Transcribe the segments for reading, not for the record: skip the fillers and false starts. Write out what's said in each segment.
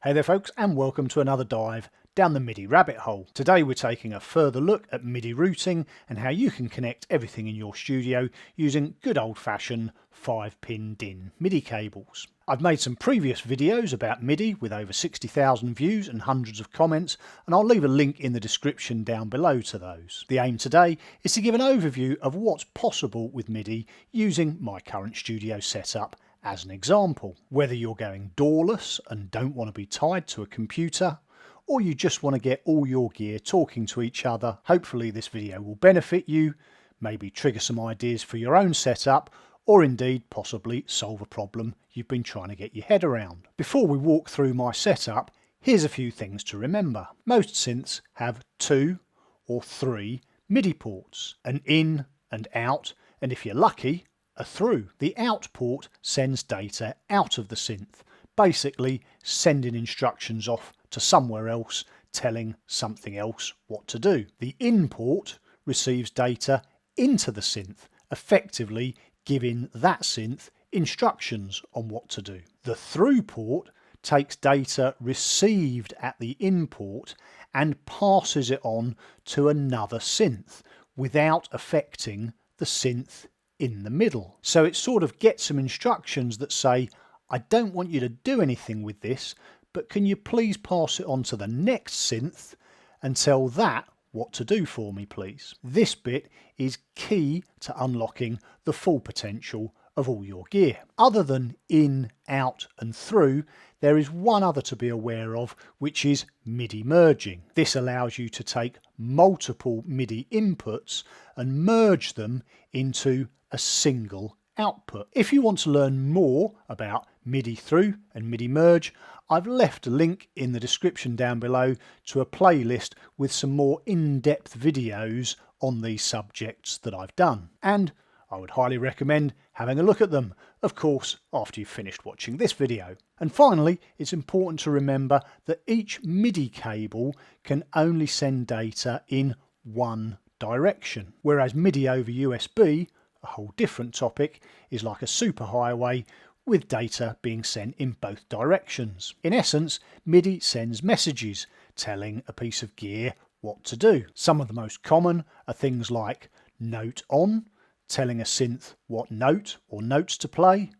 Hey there folks, and welcome to another dive down the MIDI rabbit hole. Today we're taking a further look at MIDI routing and how you can connect everything in your studio using good old-fashioned 5-pin DIN MIDI cables. I've made some previous videos about MIDI with over 60,000 views and hundreds of comments, and I'll leave a link in the description down below to those. The aim today is to give an overview of what's possible with MIDI using my current studio setup as an example. Whether you're going doorless and don't want to be tied to a computer, or you just want to get all your gear talking to each other, hopefully this video will benefit you, maybe trigger some ideas for your own setup, or indeed possibly solve a problem you've been trying to get your head around. Before we walk through my setup, here's a few things to remember. Most synths have 2 or 3 MIDI ports, an in and out, and if you're lucky, a through. The out port sends data out of the synth, basically sending instructions off to somewhere else, telling something else what to do. The in port receives data into the synth, effectively giving that synth instructions on what to do. The through port takes data received at the in port and passes it on to another synth without affecting the synth in the middle. So it sort of gets some instructions that say, I don't want you to do anything with this, but can you please pass it on to the next synth and tell that what to do for me, please. This bit is key to unlocking the full potential of all your gear. Other than in, out and through, there is one other to be aware of, which is MIDI merging. This allows you to take multiple MIDI inputs and merge them into a single output. If you want to learn more about MIDI through and MIDI merge, I've left a link in the description down below to a playlist with some more in-depth videos on these subjects that I've done. And I would highly recommend having a look at them, of course, after you've finished watching this video. And finally, it's important to remember that each MIDI cable can only send data in one direction, whereas MIDI over USB, a whole different topic, is like a superhighway with data being sent in both directions. In essence, MIDI sends messages telling a piece of gear what to do. Some of the most common are things like note on, telling a synth what note or notes to play,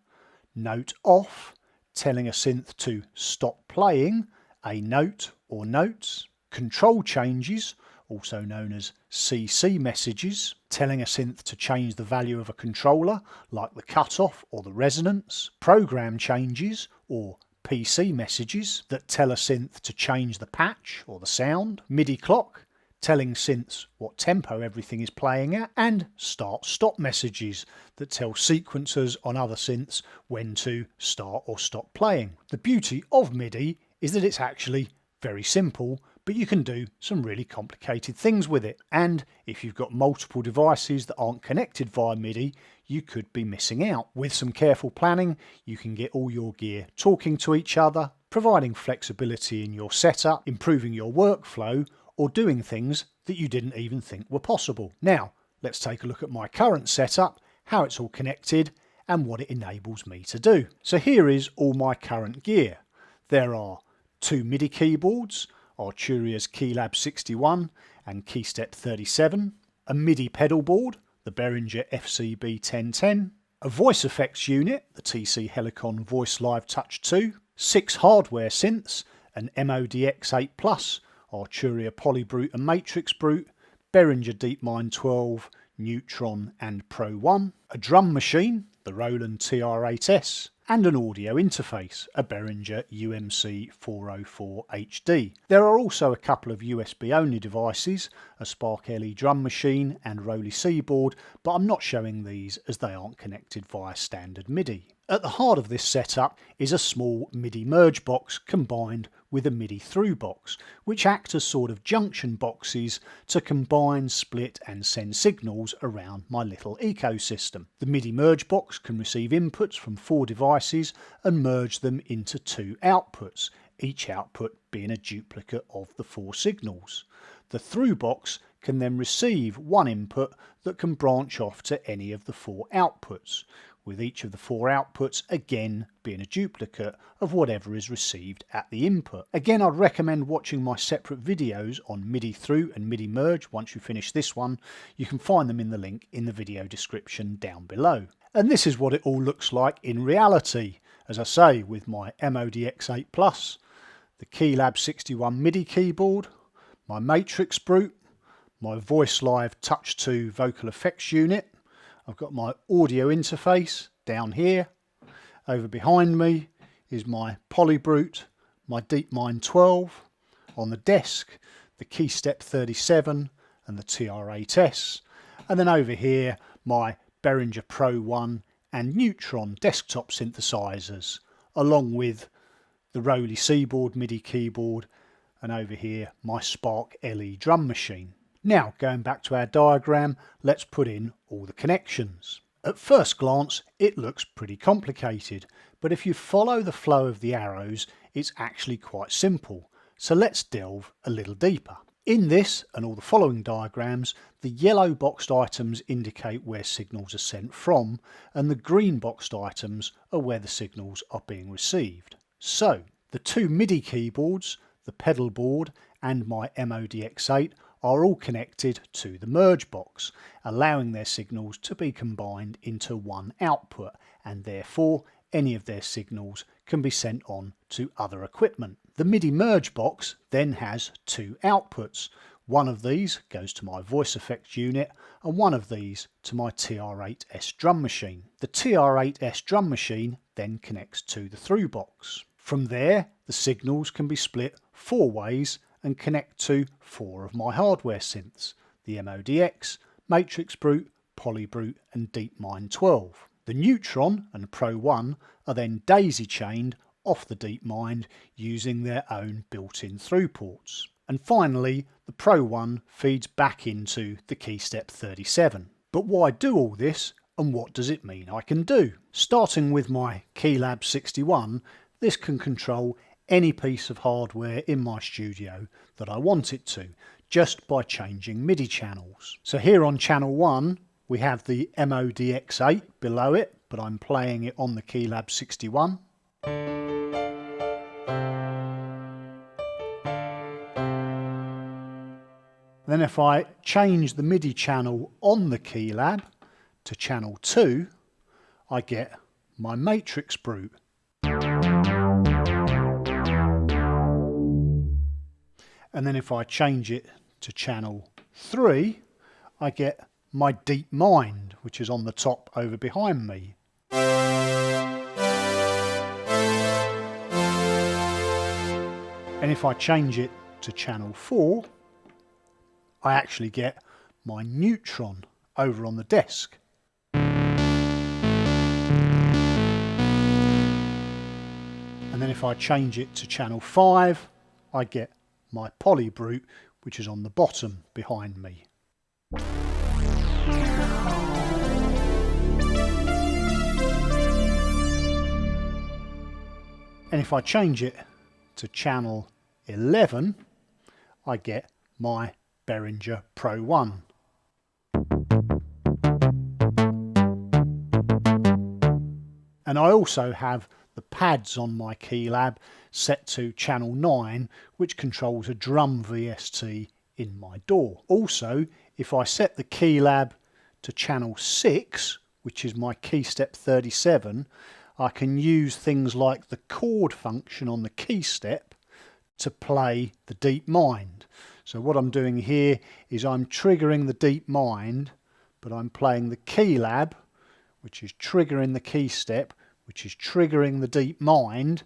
note off, telling a synth to stop playing a note or notes, control changes, also known as CC messages, telling a synth to change the value of a controller, like the cutoff or the resonance, program changes, or PC messages that tell a synth to change the patch or the sound, MIDI clock, telling synths what tempo everything is playing at, and start-stop messages that tell sequencers on other synths when to start or stop playing. The beauty of MIDI is that it's actually very simple, but you can do some really complicated things with it. And if you've got multiple devices that aren't connected via MIDI, you could be missing out. With some careful planning, you can get all your gear talking to each other, providing flexibility in your setup, improving your workflow, or doing things that you didn't even think were possible. Now, let's take a look at my current setup, how it's all connected, and what it enables me to do. So here is all my current gear. There are 2 MIDI keyboards, Arturia's Keylab 61 and Keystep 37, a MIDI pedal board, the Behringer FCB 1010, a voice effects unit, the TC Helicon Voice Live Touch 2, 6 hardware synths, an MODX 8 Plus, Arturia Polybrute and Matrix Brute, Behringer DeepMind 12, Neutron and Pro 1, a drum machine, the Roland TR8S, and an audio interface, a Behringer UMC 404 HD. There are also a couple of USB only devices, a Spark LE drum machine and Roly C board, but I'm not showing these as they aren't connected via standard MIDI. At the heart of this setup is a small MIDI merge box combined with a MIDI through box, which act as sort of junction boxes to combine, split and send signals around my little ecosystem. The MIDI merge box can receive inputs from 4 devices and merge them into 2 outputs, each output being a duplicate of the 4 signals. The through box can then receive one input that can branch off to any of the 4 outputs, with each of the 4 outputs again being a duplicate of whatever is received at the input. Again, I'd recommend watching my separate videos on MIDI through and MIDI merge. Once you finish this one, you can find them in the link in the video description down below. And this is what it all looks like in reality, as I say, with my MODX8 Plus, the Keylab 61 MIDI keyboard, my Matrix Brute, my Voice Live Touch 2 vocal effects unit. I've got my audio interface down here. Over behind me is my Polybrute, my DeepMind 12. On the desk, the Keystep 37 and the TR8S. And then over here, my Behringer Pro 1 and Neutron desktop synthesizers, along with the Roly Seaboard MIDI keyboard, and over here, my Spark LE drum machine. Now, going back to our diagram, let's put in all the connections. At first glance, it looks pretty complicated, but if you follow the flow of the arrows, it's actually quite simple. So let's delve a little deeper. In this and all the following diagrams, the yellow boxed items indicate where signals are sent from, and the green boxed items are where the signals are being received. So, the 2 MIDI keyboards, the pedal board and my MODX8 are all connected to the merge box, allowing their signals to be combined into one output, and therefore any of their signals can be sent on to other equipment. The MIDI merge box then has 2 outputs. One of these goes to my voice effects unit and one of these to my TR8S drum machine. The TR8S drum machine then connects to the through box. From there, the signals can be split 4 ways and connect to 4 of my hardware synths, the MODX, Matrix Brute, Polybrute and DeepMind 12. The Neutron and Pro 1 are then daisy chained off the DeepMind using their own built-in through ports. And finally, the Pro 1 feeds back into the Keystep 37. But why do all this, and what does it mean I can do? Starting with my Keylab 61, this can control any piece of hardware in my studio that I want it to, just by changing MIDI channels. So here on channel 1, we have the MODX8 below it, but I'm playing it on the Keylab 61. Then if I change the MIDI channel on the Keylab to channel 2, I get my Matrix Brute. And then if I change it to channel 3, I get my DeepMind, which is on the top over behind me. And if I change it to channel 4, I actually get my Neutron over on the desk. And then if I change it to channel 5, I get my Polybrute, which is on the bottom behind me. And if I change it to channel 11, I get my Behringer Pro 1. And I also have the pads on my Keylab set to channel 9, which controls a drum VST in my DAW. Also, if I set the Keylab to channel 6, which is my Keystep 37, I can use things like the chord function on the Keystep to play the DeepMind. So what I'm doing here is I'm triggering the DeepMind, but I'm playing the Keylab, which is triggering the Keystep, which is triggering the DeepMind,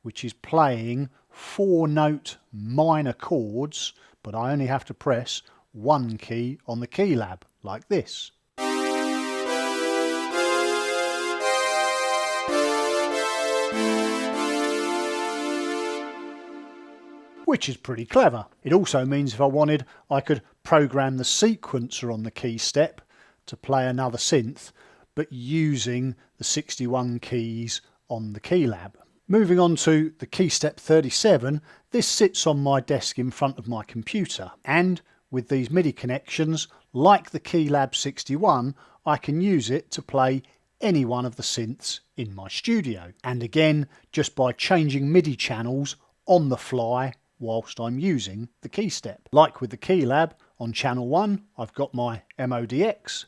which is playing 4-note minor chords, but I only have to press 1 key on the Keylab, like this. Which is pretty clever. It also means if I wanted, I could program the sequencer on the Keystep to play another synth, but using the 61 keys on the Keylab. Moving on to the Keystep 37, this sits on my desk in front of my computer, and with these MIDI connections, like the Keylab 61, I can use it to play any one of the synths in my studio. And again, just by changing MIDI channels on the fly whilst I'm using the key step. Like with the Keylab, on channel 1 I've got my MODX.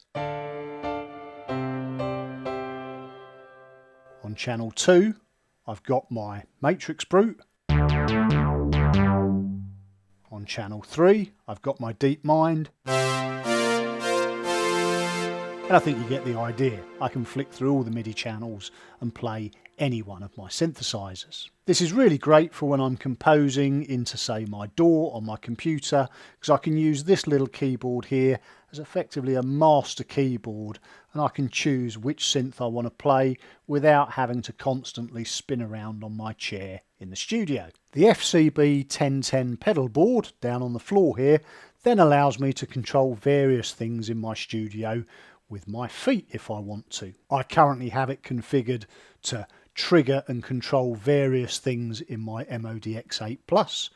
On channel 2 I've got my Matrix Brute. On channel 3 I've got my Deep Mind. And I think you get the idea. I can flick through all the MIDI channels and play any one of my synthesizers. This is really great for when I'm composing into, say, my DAW on my computer, because I can use this little keyboard here as effectively a master keyboard, and I can choose which synth I want to play without having to constantly spin around on my chair in the studio. The FCB 1010 pedal board down on the floor here then allows me to control various things in my studio with my feet if I want to. I currently have it configured to trigger and control various things in my MODX 8 Plus.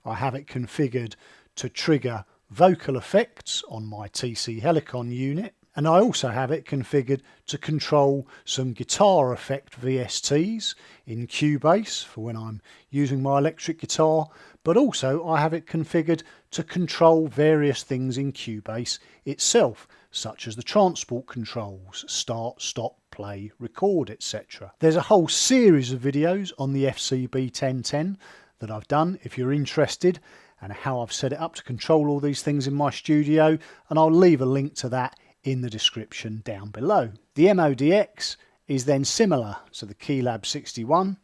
I have it configured to trigger vocal effects on my TC Helicon unit, and I also have it configured to control some guitar effect VSTs in Cubase for when I'm using my electric guitar, but also I have it configured to control various things in Cubase itself, such as the transport controls, start, stop, play, record, etc. There's a whole series of videos on the FCB 1010 that I've done if you're interested, and how I've set it up to control all these things in my studio, and I'll leave a link to that in the description down below. The MODX is then similar to the Keylab 61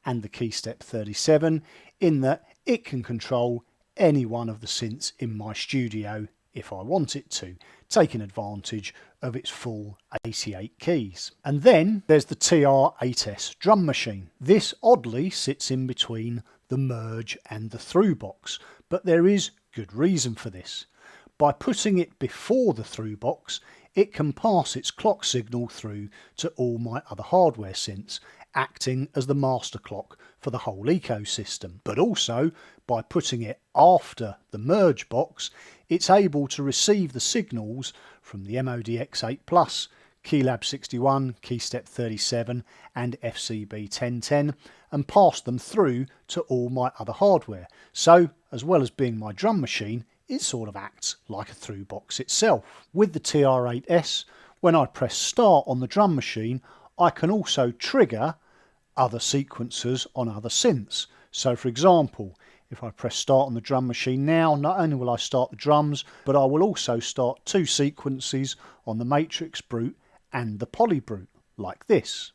and the Keystep 37 in that it can control any one of the synths in my studio if I want it to, taking advantage of its full 88 keys. And then there's the TR-8S drum machine. This oddly sits in between the merge and the through box, but there is good reason for this. By putting it before the through box, it can pass its clock signal through to all my other hardware synths, acting as the master clock for the whole ecosystem. But also, by putting it after the merge box, it's able to receive the signals from the MODX 8 Plus, Keylab 61, Keystep 37 and FCB 1010 and pass them through to all my other hardware. So, as well as being my drum machine, it sort of acts like a through box itself. With the TR-8S, when I press start on the drum machine, I can also trigger other sequencers on other synths. So for example, if I press start on the drum machine now, not only will I start the drums, but I will also start two sequences on the Matrix Brute and the Poly Brute, like this.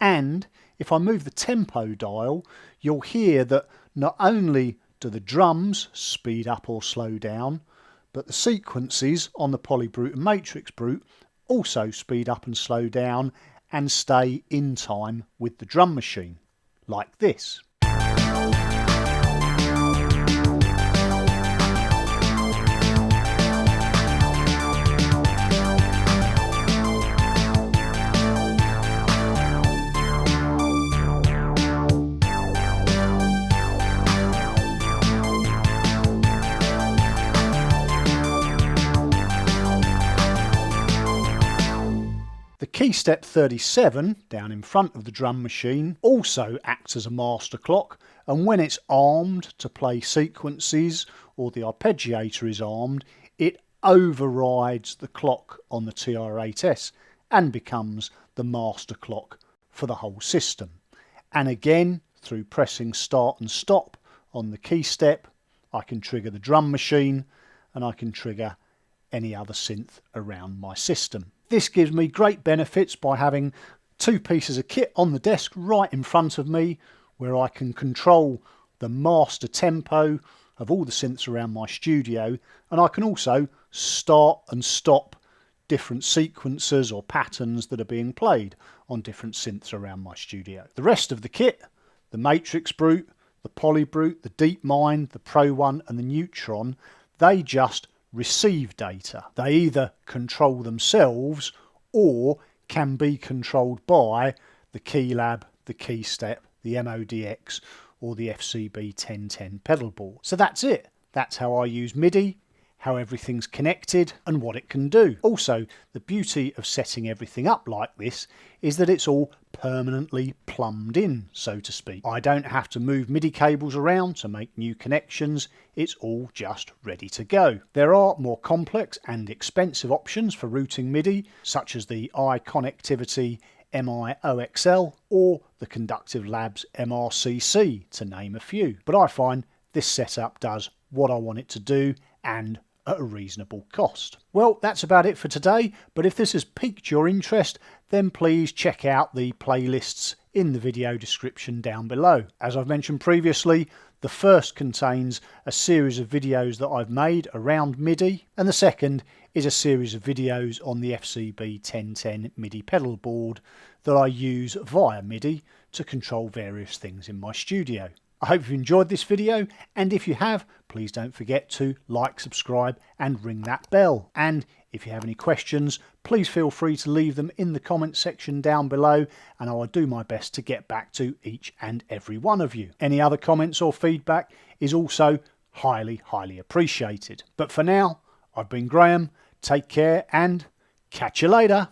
And if I move the tempo dial, you'll hear that not only do the drums speed up or slow down, but the sequences on the Poly Brute and Matrix Brute also speed up and slow down and stay in time with the drum machine, like this. The Keystep 37, down in front of the drum machine, also acts as a master clock, and when it's armed to play sequences or the arpeggiator is armed, it overrides the clock on the TR-8S and becomes the master clock for the whole system. And again, through pressing start and stop on the Keystep, I can trigger the drum machine and I can trigger any other synth around my system. This gives me great benefits by having two pieces of kit on the desk right in front of me, where I can control the master tempo of all the synths around my studio, and I can also start and stop different sequences or patterns that are being played on different synths around my studio. The rest of the kit, the Matrix Brute, the Poly Brute, the Deep Mind, the Pro One and the Neutron, they just receive data. They either control themselves or can be controlled by the Keylab, the Keystep, the MODX or the FCB 1010 pedal board. So that's it. That's how I use MIDI, how everything's connected and what it can do. Also, the beauty of setting everything up like this is that it's all permanently plumbed in, so to speak. I don't have to move MIDI cables around to make new connections. It's all just ready to go. There are more complex and expensive options for routing MIDI, such as the iConnectivity MIOXL or the Conductive Labs MRCC, to name a few. But I find this setup does what I want it to do, and at a reasonable cost. Well, that's about it for today, but if this has piqued your interest, then please check out the playlists in the video description down below. As I've mentioned previously, the first contains a series of videos that I've made around MIDI, and the second is a series of videos on the FCB 1010 MIDI pedal board that I use via MIDI to control various things in my studio. I hope you enjoyed this video, and if you have, please don't forget to like, subscribe and ring that bell. And if you have any questions, please feel free to leave them in the comment section down below, and I will do my best to get back to each and every one of you. Any other comments or feedback is also highly appreciated. But for now, I've been Graham, take care and catch you later.